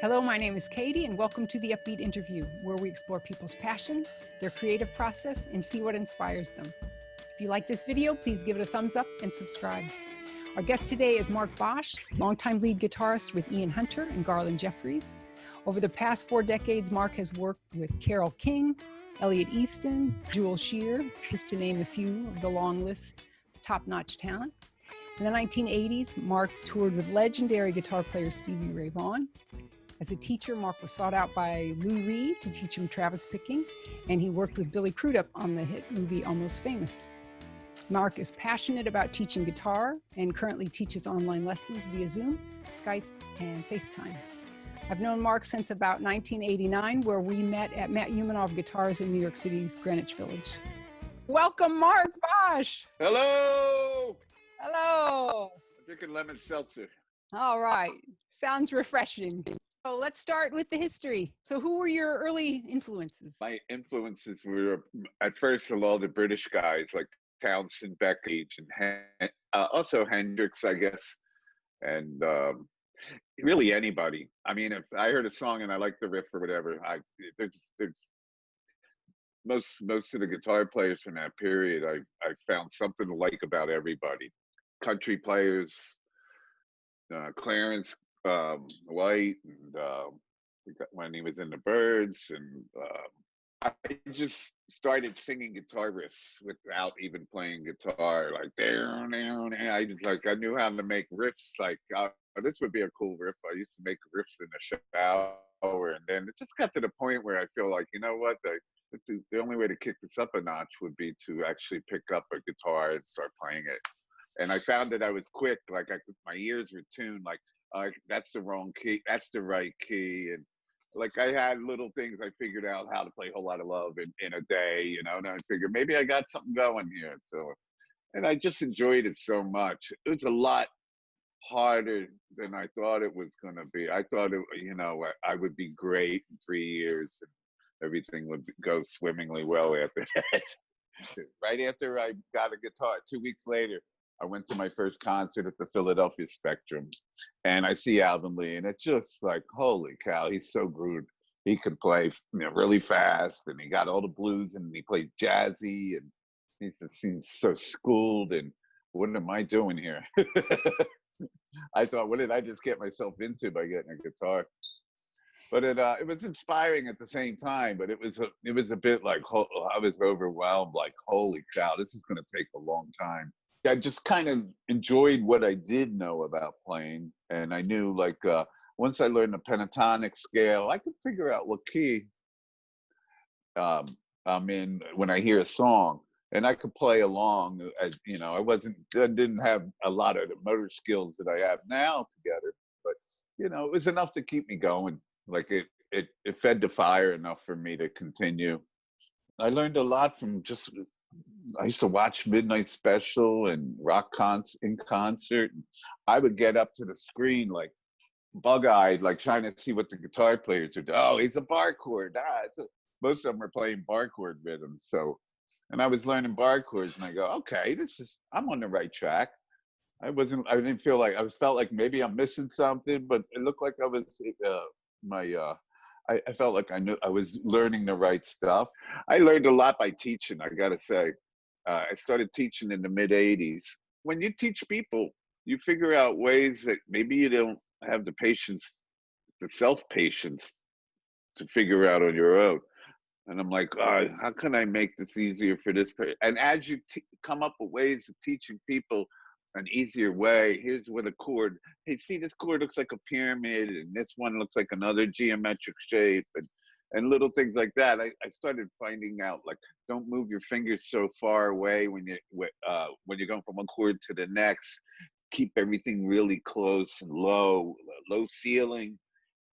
Hello, my name is Katie, and welcome to the Upbeat Interview, where we explore people's passions, their creative process, and see what inspires them. If you like this video, please give it a thumbs up and subscribe. Our guest today is Mark Bosch, longtime lead guitarist with Ian Hunter and Garland Jeffries. Over the past 4 decades, Mark has worked with Carole King, Elliot Easton, Jewel Shear, just to name a few of the long list of top-notch talent. In the 1980s, Mark toured with legendary guitar player Stevie Ray Vaughan. As a teacher, Mark was sought out by Lou Reed to teach him Travis picking, and he worked with Billy Crudup on the hit movie Almost Famous. Mark is passionate about teaching guitar and currently teaches online lessons via Zoom, Skype, and FaceTime. I've known Mark since about 1989, where we met at Matt Umanov Guitars in New York City's Greenwich Village. Welcome, Mark Bosch. Hello. Hello. I'm drinking lemon seltzer. All right. Sounds refreshing. So let's start with the history. So who were your early influences? My influences were at first all the British guys like Townsend, Beckage, and also Hendrix, I guess, and really anybody. I mean, if I heard a song and I liked the riff or whatever, there's most of the guitar players from that period. I found something to like about everybody. Country players, Clarence White, and when he was in the Byrds, and I just started singing guitar riffs without even playing guitar, like down. I knew how to make riffs. Like this would be a cool riff. I used to make riffs in the shower, and then it just got to the point where I feel like, you know what, the only way to kick this up a notch would be to actually pick up a guitar and start playing it. And I found that I was quick. Like my ears were tuned. Like that's the wrong key. That's the right key. And like I had little things. I figured out how to play a whole lot of love in a day. You know, and I figured maybe I got something going here. So, and I just enjoyed it so much. It was a lot harder than I thought it was going to be. I thought I would be great in 3 years and everything would go swimmingly well after that. Right after I got a guitar, 2 weeks later, I went to my first concert at the Philadelphia Spectrum, and I see Alvin Lee, and it's just like, holy cow, he's so good. He can play, really fast, and he got all the blues, and he played jazzy, and he just seems so schooled. And what am I doing here? I thought, what did I just get myself into by getting a guitar? But it was inspiring at the same time. But it was a bit like I was overwhelmed. Like, holy cow, this is going to take a long time. I just kind of enjoyed what I did know about playing, and I knew like once I learned the pentatonic scale, I could figure out what key I'm in when I hear a song, and I could play along. As I didn't have a lot of the motor skills that I have now together, but it was enough to keep me going. Like it fed the fire enough for me to continue. I learned a lot from I used to watch Midnight Special and rock in concert. I would get up to the screen like bug-eyed, like trying to see what the guitar players are doing. Oh, it's a bar chord. Most of them are playing bar chord rhythms. So, and I was learning bar chords, and I go, okay, I'm on the right track. I didn't feel like, I felt like maybe I'm missing something, but it looked like I was, I felt like I knew I was learning the right stuff. I learned a lot by teaching, I gotta say. I started teaching in the mid-'80s. When you teach people, you figure out ways that maybe you don't have the patience, the self-patience to figure out on your own. And I'm like, how can I make this easier for this person? And as you come up with ways of teaching people an easier way, here's what a chord, hey, see, this chord looks like a pyramid, and this one looks like another geometric shape, and little things like that. I started finding out, like, don't move your fingers so far away when you're going from one chord to the next. Keep everything really close and low ceiling.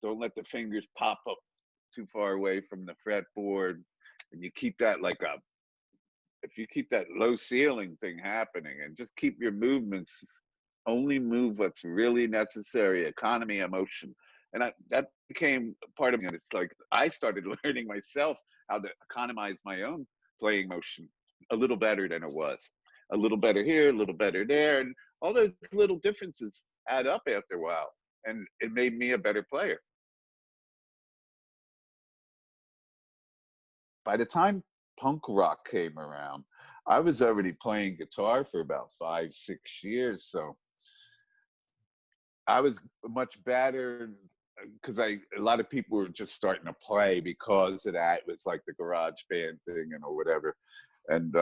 Don't let the fingers pop up too far away from the fretboard. And you keep that if you keep that low ceiling thing happening, and just keep your movements, only move what's really necessary, economy of motion. And that became part of me. And it's like I started learning myself how to economize my own playing motion a little better than it was. A little better here, a little better there. And all those little differences add up after a while. And it made me a better player. by the time punk rock came around, I was already playing guitar for about 5, 6 years. So I was much better because a lot of people were just starting to play because of that. It was like the garage band thing or whatever. And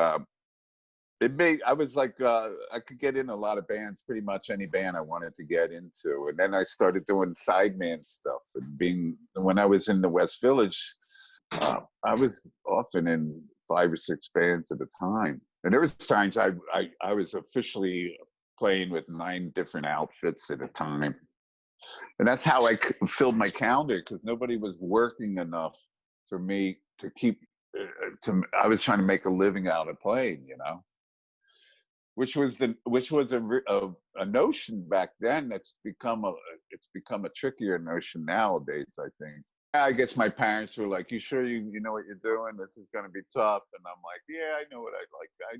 it made, I was like, I could get in a lot of bands, pretty much any band I wanted to get into. And then I started doing sideman stuff and when I was in the West Village, I was often in 5 or 6 bands at a time. And there was times I was officially playing with 9 different outfits at a time. And that's how I filled my calendar, because nobody was working enough for me to keep, I was trying to make a living out of playing, which was a notion back then that's become a trickier notion nowadays, I think. I guess my parents were like, "You sure you know what you're doing? This is going to be tough." And I'm like, "Yeah, I know what I like. I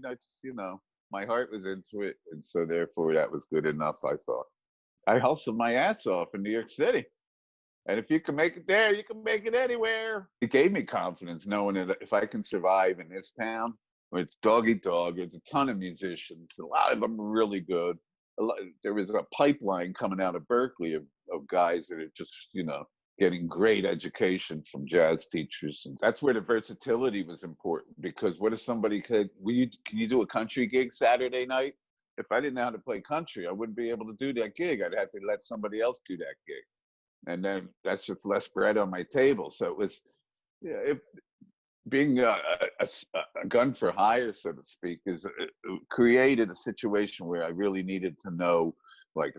know, my heart was into it, and so therefore that was good enough." I thought. I hustled my ass off in New York City, and if you can make it there, you can make it anywhere. It gave me confidence knowing that if I can survive in this town, where it's dog eat dog, there's a ton of musicians. A lot of them are really good. There was a pipeline coming out of Berkeley of guys that are just, getting great education from jazz teachers. And that's where the versatility was important, because what if somebody could, can you do a country gig Saturday night? If I didn't know how to play country, I wouldn't be able to do that gig. I'd have to let somebody else do that gig. And then that's just less bread on my table. So it was, being a gun for hire, so to speak, created a situation where I really needed to know, like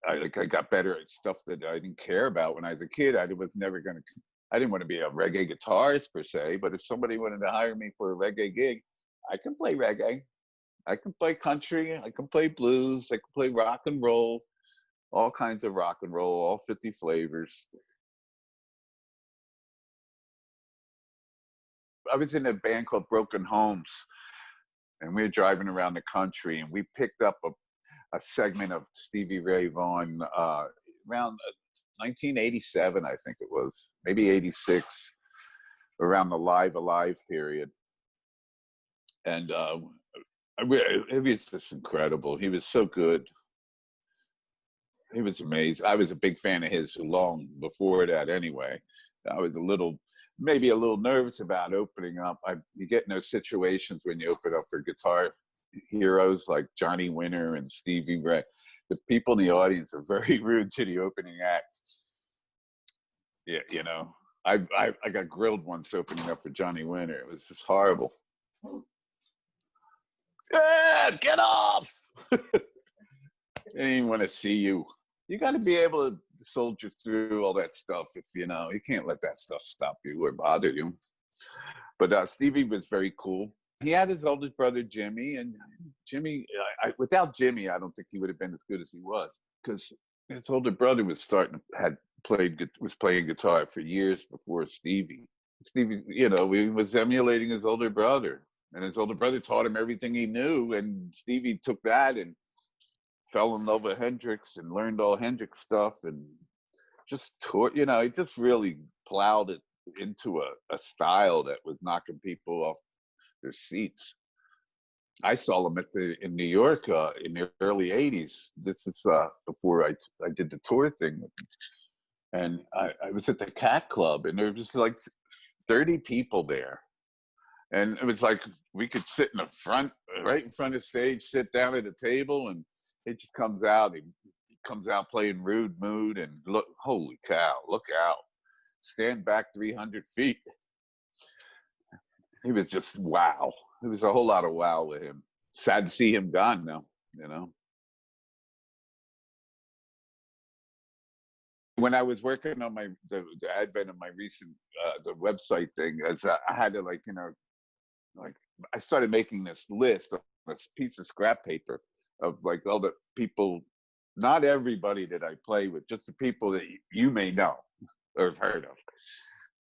I got better at stuff that I didn't care about when I was a kid. I didn't want to be a reggae guitarist per se, but if somebody wanted to hire me for a reggae gig, I can play reggae, I can play country, I can play blues, I can play rock and roll, all kinds of rock and roll, all 50 flavors. I was in a band called Broken Homes, and we were driving around the country, and we picked up a segment of Stevie Ray Vaughan around 1987, I think it was, maybe 86, around the Live Alive period. And it was just incredible. He was so good. He was amazing. I was a big fan of his long before that anyway. I was maybe a little nervous about opening up. You get in those situations when you open up for guitar heroes like Johnny Winter and Stevie Ray. The people in the audience are very rude to the opening act. Yeah, I got grilled once opening up for Johnny Winter. It was just horrible. Yeah, get off! They didn't even want to see you. You got to be able to soldier through all that stuff. If you can't let that stuff stop you or bother you. But Stevie was very cool. He had his oldest brother Jimmy, and Jimmy, without Jimmy, I don't think he would have been as good as he was, because his older brother was playing guitar for years before Stevie. Stevie, he was emulating his older brother, and his older brother taught him everything he knew, and Stevie took that and fell in love with Hendrix and learned all Hendrix stuff, and just taught, he just really plowed it into a style that was knocking people off their seats. I saw him in New York in the early 80s. This is before I did the tour thing. And I was at the Cat Club, and there was like 30 people there. And it was like we could sit in the front, right in front of the stage, sit down at a table, and it just comes out. He comes out playing Rude Mood, and look, holy cow, look out. Stand back 300 feet. He was just wow. There was a whole lot of wow with him. Sad to see him gone now, When I was working on the advent of my recent the website thing, I had to I started making this list of this piece of scrap paper of like all the people, not everybody that I play with, just the people that you may know or have heard of.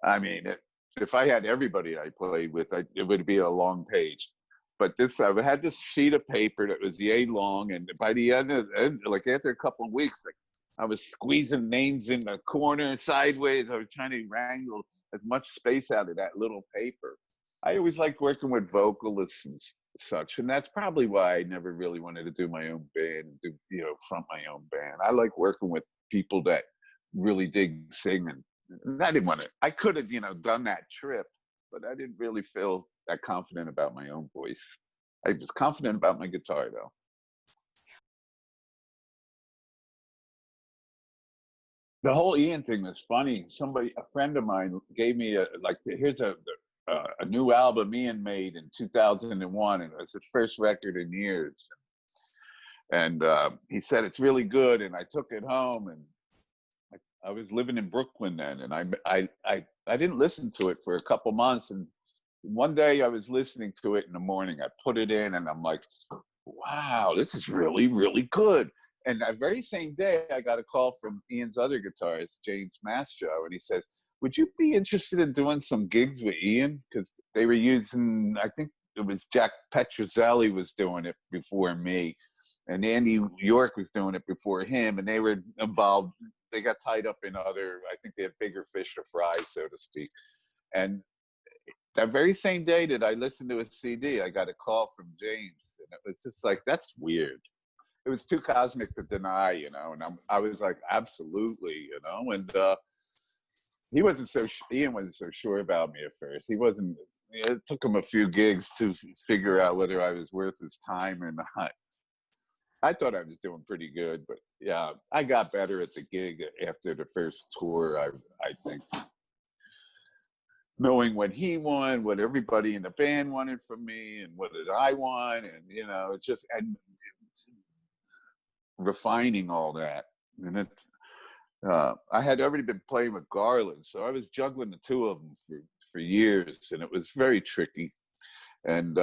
I mean, if I had everybody I played with, it would be a long page. But I had this sheet of paper that was yay long, and by the end, like after a couple of weeks, I was squeezing names in the corner sideways. I was trying to wrangle as much space out of that little paper. I always liked working with vocalists and such, and that's probably why I never really wanted to do my own band, front my own band. I like working with people that really dig singing. And I didn't want to. I could have, done that trip, but I didn't really feel that confident about my own voice. I was confident about my guitar, though. The whole Ian thing was funny. A friend of mine, gave me here's a new album Ian made in 2001, and it was his first record in years. And he said it's really good, and I took it home, and I was living in Brooklyn then, and I didn't listen to it for a couple months, and one day I was listening to it in the morning. I put it in, and I'm like, wow, this is really, really good. And that very same day, I got a call from Ian's other guitarist, James Mastro, and he says, would you be interested in doing some gigs with Ian? Because they were using, I think it was Jack Petrozelli was doing it before me, and Andy York was doing it before him, and they were involved. They got tied up in other, I think they had bigger fish to fry, so to speak. And that very same day that I listened to a CD, I got a call from James, and it was just like, that's weird. It was too cosmic to deny, and I was like, absolutely, and Ian wasn't so sure about me at first. He wasn't, it took him a few gigs to figure out whether I was worth his time or not. I thought I was doing pretty good, but yeah, I got better at the gig after the first tour, I think. Knowing what he wanted, what everybody in the band wanted from me, and what did I want, and it's just refining all that. And I had already been playing with Garland, so I was juggling the two of them for years, and it was very tricky. And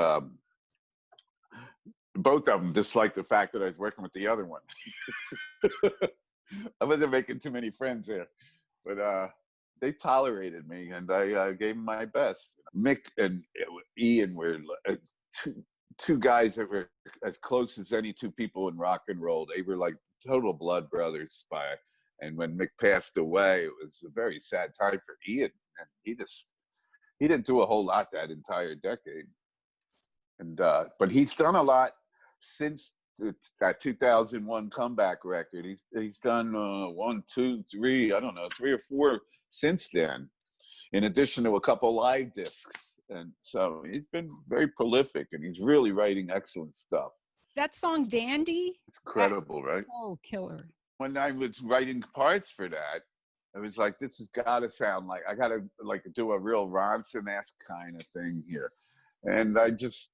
both of them disliked the fact that I was working with the other one. I wasn't making too many friends there, but they tolerated me, and I gave them my best. Mick and Ian were two guys that were as close as any two people in rock and roll. They were like total blood brothers. And when Mick passed away, it was a very sad time for Ian. And he didn't do a whole lot that entire decade. And but he's done a lot since that 2001 comeback record. He's done 1, 2, 3, I don't know, 3 or 4 since then, in addition to a couple live discs. And so he's been very prolific, and he's really writing excellent stuff. That song Dandy? It's incredible, right? Oh, killer. When I was writing parts for that, I was like, this has got to sound like, I got to like do a real Ronson-esque kind of thing here. And I just,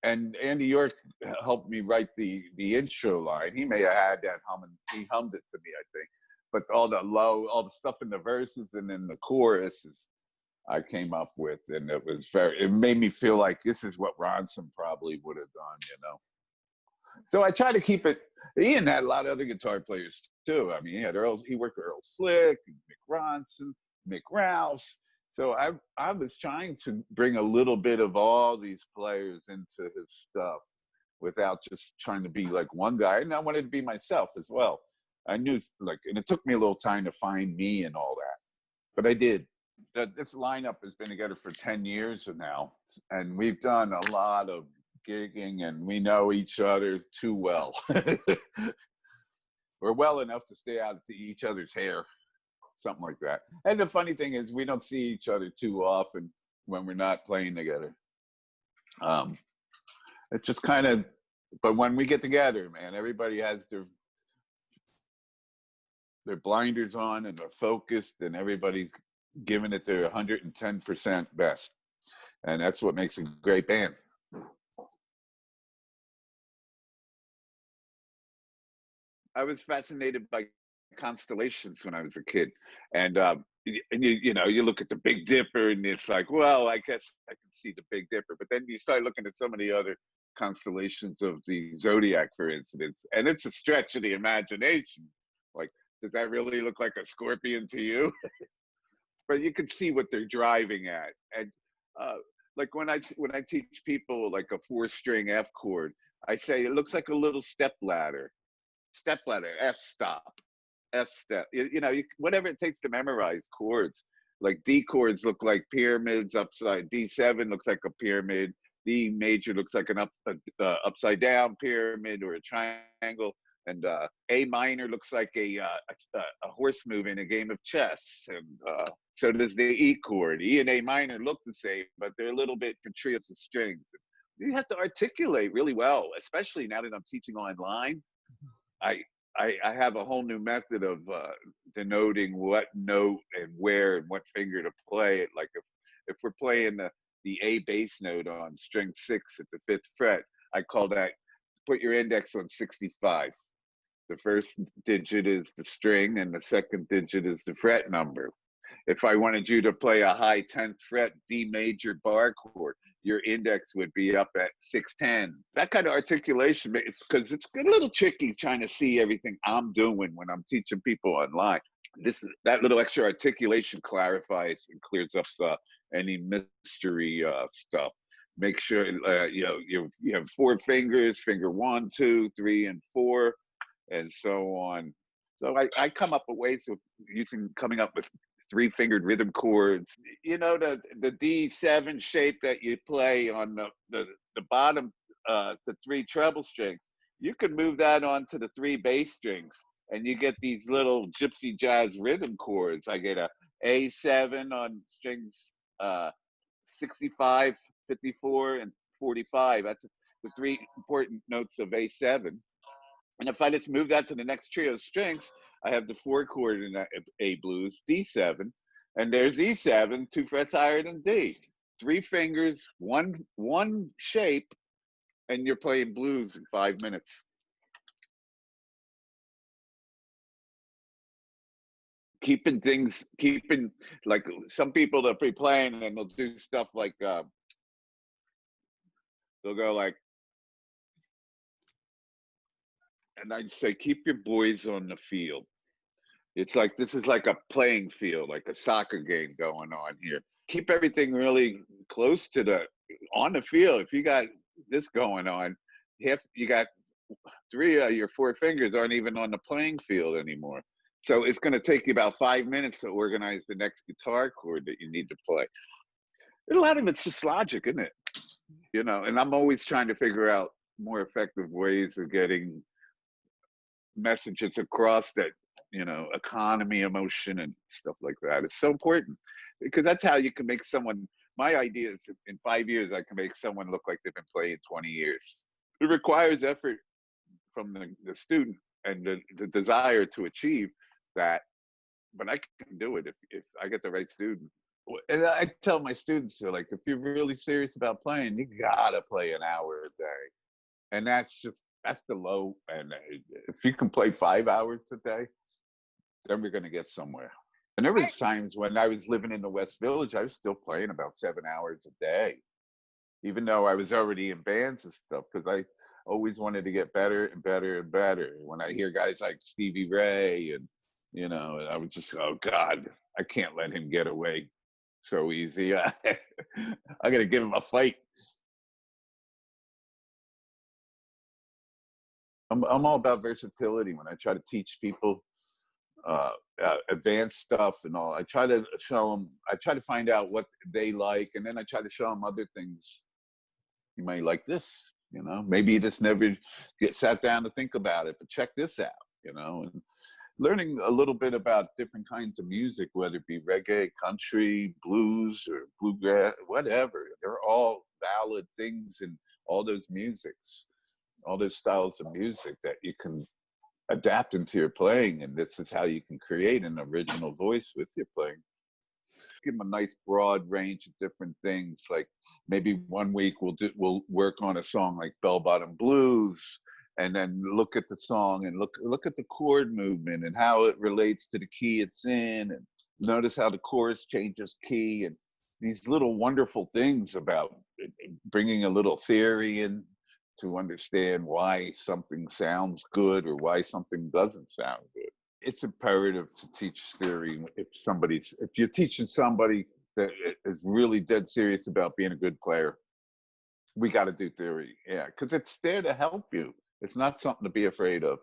and Andy York helped me write the intro line. He may have had that humming, he hummed it to me, I think. But all the stuff in the verses and then the choruses, I came up with, and it made me feel like this is what Ronson probably would have done, So I try to keep it. Ian had a lot of other guitar players too. I mean, he worked with Earl Slick, Mick Ronson, Mick Rouse. So I was trying to bring a little bit of all these players into his stuff without just trying to be like one guy. And I wanted to be myself as well. I knew, and it took me a little time to find me and all that, but I did. This lineup has been together for 10 years now, and we've done a lot of gigging, and we know each other too well. We're well enough to stay out to each other's hair, something like that. And the funny thing is, we don't see each other too often when we're not playing together. It's just kind of, but when we get together, man, everybody has their blinders on, and they're focused, and everybody's giving it their 110% best. And that's what makes a great band. I was fascinated by constellations when I was a kid. And you look at the Big Dipper, and it's like, well, I guess I can see the Big Dipper. But then you start looking at some of the other constellations of the zodiac, for instance, and it's a stretch of the imagination. Like, does that really look like a scorpion to you? But you can see what they're driving at. And like when I teach people like a 4-string F chord, I say it looks like a little step ladder, F stop, F step. Whatever it takes to memorize chords. Like D chords look like pyramids upside. D7 looks like a pyramid. D major looks like an upside down pyramid or a triangle, and A minor looks like a horse move in a game of chess, and so does the E chord. E and A minor look the same, but they're a little bit for trios of strings. You have to articulate really well, especially now that I'm teaching online. I I have a whole new method of denoting what note and where and what finger to play it. Like if we're playing the A bass note on string 6 at the 5th fret, I call that put your index on 65. The first digit is the string and the second digit is the fret number. If I wanted you to play a high 10th fret D major bar chord, your index would be up at 610. That kind of articulation, it's because it's a little tricky trying to see everything I'm doing when I'm teaching people online. That little extra articulation clarifies and clears up any mystery stuff. Make sure you have 4 fingers, finger 1, 2, 3, and 4, and so on. So I come up with ways of coming up with 3-fingered rhythm chords. You know, the D7 shape that you play on the bottom, the 3 treble strings, you can move that onto the 3 bass strings, and you get these little gypsy jazz rhythm chords. I get a A7 on strings 65, 54, and 45. That's the 3 important notes of A7. And if I just move that to the next trio of strings, I have the 4 chord in A blues, D7, and there's E7, 2 frets higher than D. 3 fingers, one shape, and you're playing blues in 5 minutes. Keeping like some people they'll be playing and they'll do stuff like they'll go like, and I'd say keep your boys on the field. It's like this is like a playing field, like a soccer game going on here. Keep everything really close to on the field. If you got this going on, you got 3 of your 4 fingers aren't even on the playing field anymore. So it's going to take you about 5 minutes to organize the next guitar chord that you need to play. And a lot of it's just logic, isn't it? You know, and I'm always trying to figure out more effective ways of getting messages across that, you know, economy, emotion, and stuff like that. It's so important because that's how you can make someone. My idea is in 5 years, I can make someone look like they've been playing 20 years. It requires effort from the student and the desire to achieve that, but I can do it if I get the right student. And I tell my students, they're like, if you're really serious about playing, you gotta play an hour a day. And that's the low. And if you can play 5 hours a day, then we're going to get somewhere. And there was times when I was living in the West Village, I was still playing about 7 hours a day, even though I was already in bands and stuff, because I always wanted to get better and better and better. When I hear guys like Stevie Ray and, you know, and I was just, oh God, I can't let him get away so easy. I got to give him a fight. I'm all about versatility when I try to teach people advanced stuff and all. I try to show them, I try to find out what they like, and then I try to show them other things. You might like this, you know, maybe you just never get sat down to think about it, but check this out, you know, and learning a little bit about different kinds of music, whether it be reggae, country, blues, or bluegrass, whatever. They're all valid things in all those musics, all those styles of music that you can adapt into your playing, and this is how you can create an original voice with your playing. Give them a nice broad range of different things. Like maybe one week we'll work on a song like Bell Bottom Blues, and then look at the song and look at the chord movement and how it relates to the key it's in, and notice how the chorus changes key, and these little wonderful things about bringing a little theory in to understand why something sounds good or why something doesn't sound good. It's imperative to teach theory if you're teaching somebody that is really dead serious about being a good player. We got to do theory, yeah, because it's there to help you. It's not something to be afraid of,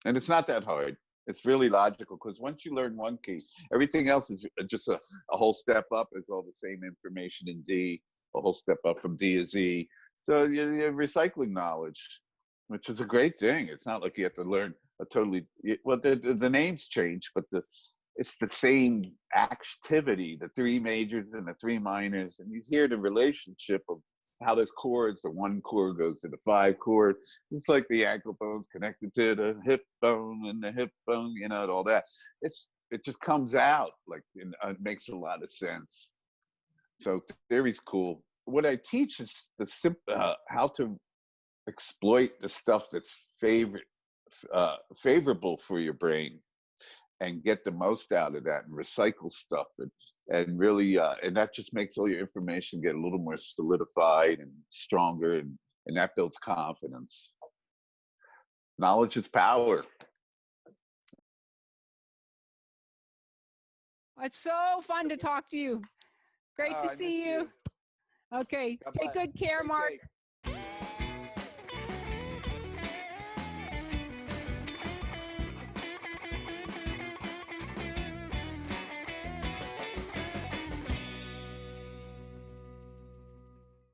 and it's not that hard. It's really logical because once you learn one key, everything else is just a whole step up. Is all the same information in D, a whole step up from D to Z. So you're recycling knowledge, which is a great thing. It's not like you have to learn a totally, well, the names change, but it's the same activity, the three majors and the three minors. And you hear the relationship of how there's chords. The one chord goes to the five chord. It's like the ankle bone's connected to the hip bone and the hip bone, you know, and all that. It just comes out like, it makes a lot of sense. So theory's cool. What I teach is how to exploit the stuff that's favorable for your brain and get the most out of that and recycle stuff and really and that just makes all your information get a little more solidified and stronger, and that builds confidence. Knowledge is power. It's so fun to talk to you. Great to see you. Okay, take good care, Mark. Safe.